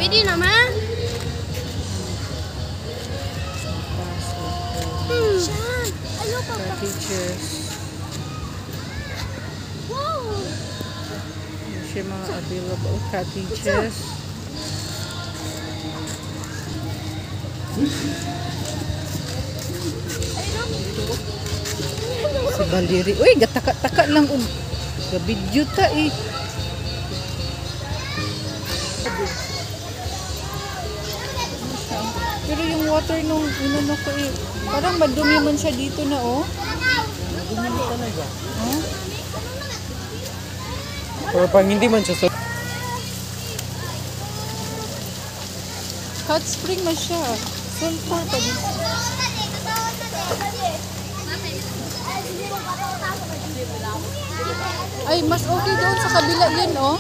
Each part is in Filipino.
Pwede naman. Siyan. Ano pa pa? Cottages. Wow. Yan siya mga available cottages. Si Baliri. Uy, gataka-taka lang. Gabidyo ta eh. Pero yung water nung inano ko eh, parang madumi man siya dito na oh. Madumi na talaga. Huh? Pero pang hindi man siya Hot spring man siya. Sulfur pa dito. Ay, mas okay doon sa kabila yun oh.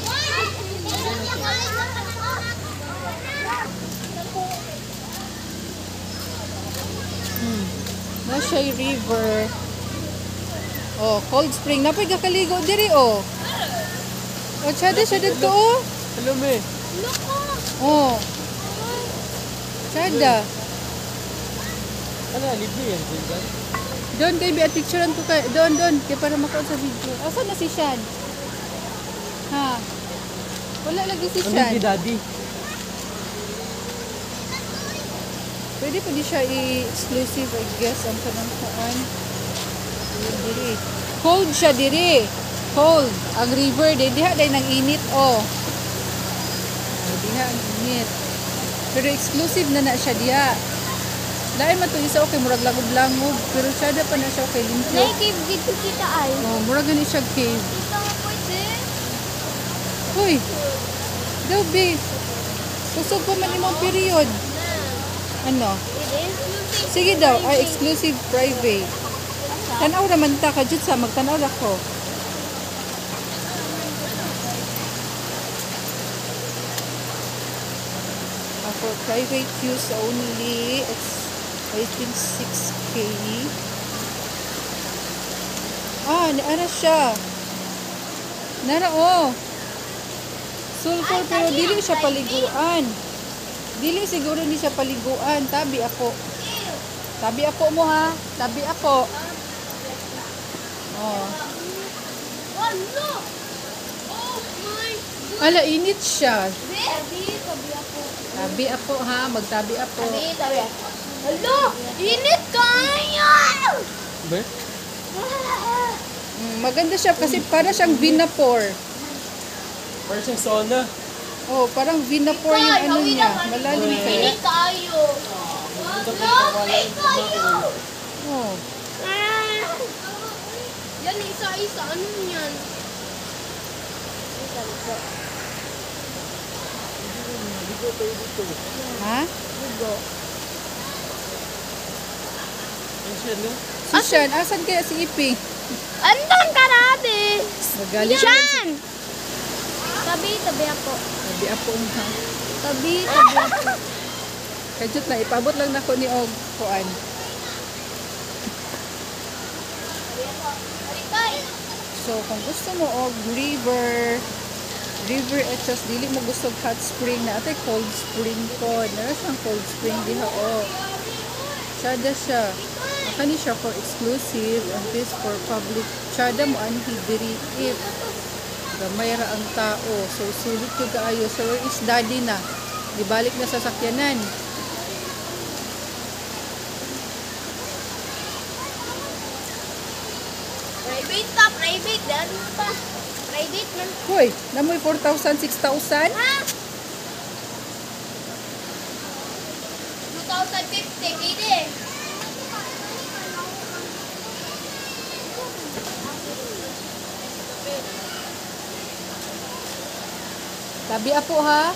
Nashay River. Oh, cold spring. Napay kakaligo diri oh. Oh, tsada siya dito oh. Hello, me. Oh. Tsada. Ano, libre yan, Jinjan? Doon kayo bi picturean ko kay doon kay para makaon sa video. Asa na si Shan? Ha. Wala lagi si Ano Shan. si Daddy? Pwede pa di siya i-exclusive, I guess, ang kanang kuan. Diri. Cold siya diri. Cold. Ang river, diha day nang init, oh. Diha ang init. Pero exclusive na siya diha. Lain man to isa okay, murag langob-langob. Pero siya pa na siya okay, limpyo. Naikib dito kita ay. Oh, murag gani siya cave. Ito nga pwede. Hoy. Daw, be. Kusog pa man imong period. Ano? Sige daw, ay exclusive private. Tanaw naman ta ka jud sa magtanaw ra ko. For private use only, it's I think 6K. Ah, naara siya. Nara oh. Sulfur pero dili siya paliguan. Dili siguro ni siya paliguan. Tabi ako. Tabi ako mo ha. Tabi ako. Oh. Oh, look! Oh my! Ala, init siya. Tabi ako. Tabi ako ha. Magtabi ako. Tabi ako. Hello! Init kaya! Be? Maganda siya kasi para siyang vinapor. Parang siyang sauna. Oh, parang vinapor yung ano niya. Malalim kaya. Init kayo! Hello! Init kayo! Oh. Yan, isa-isa. Ano yan? Ha? Yan siya, no? Si Shan, asan kaya si Ipi? Andun ka natin! Magaling. Yan! Tabi ako. Tabi ako ha. Tabi ako. Kajut na, ipabot lang na ko ni Og kuan. So, kung gusto mo og river at just dili mo gusto hot spring na atay cold spring ko. Nara siyang cold spring diha o. Tsada siya. Akani siya for exclusive and this for public. Tsada mo anhi diri if gamay ra ang tao. So, sulit ko kaayo. So, where is daddy na? Dibalik na sa sakyanan. Private ka, private. Dahil mo pa. Private man. Hoy, namoy 4,000, 6,000? Ha? 2,050, pwede. Tabi apo ha.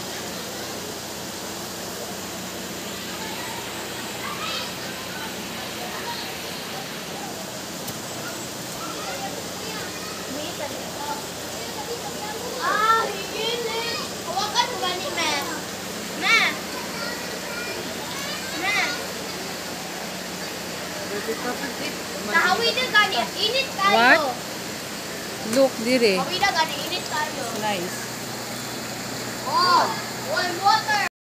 Ah, higilin. Hawakan mo gani, ma. Ma. Ma. Nahawi na gani. Init tayo. What? Look dire. Hawi na gani. Init tayo. Nice. Oh. One more.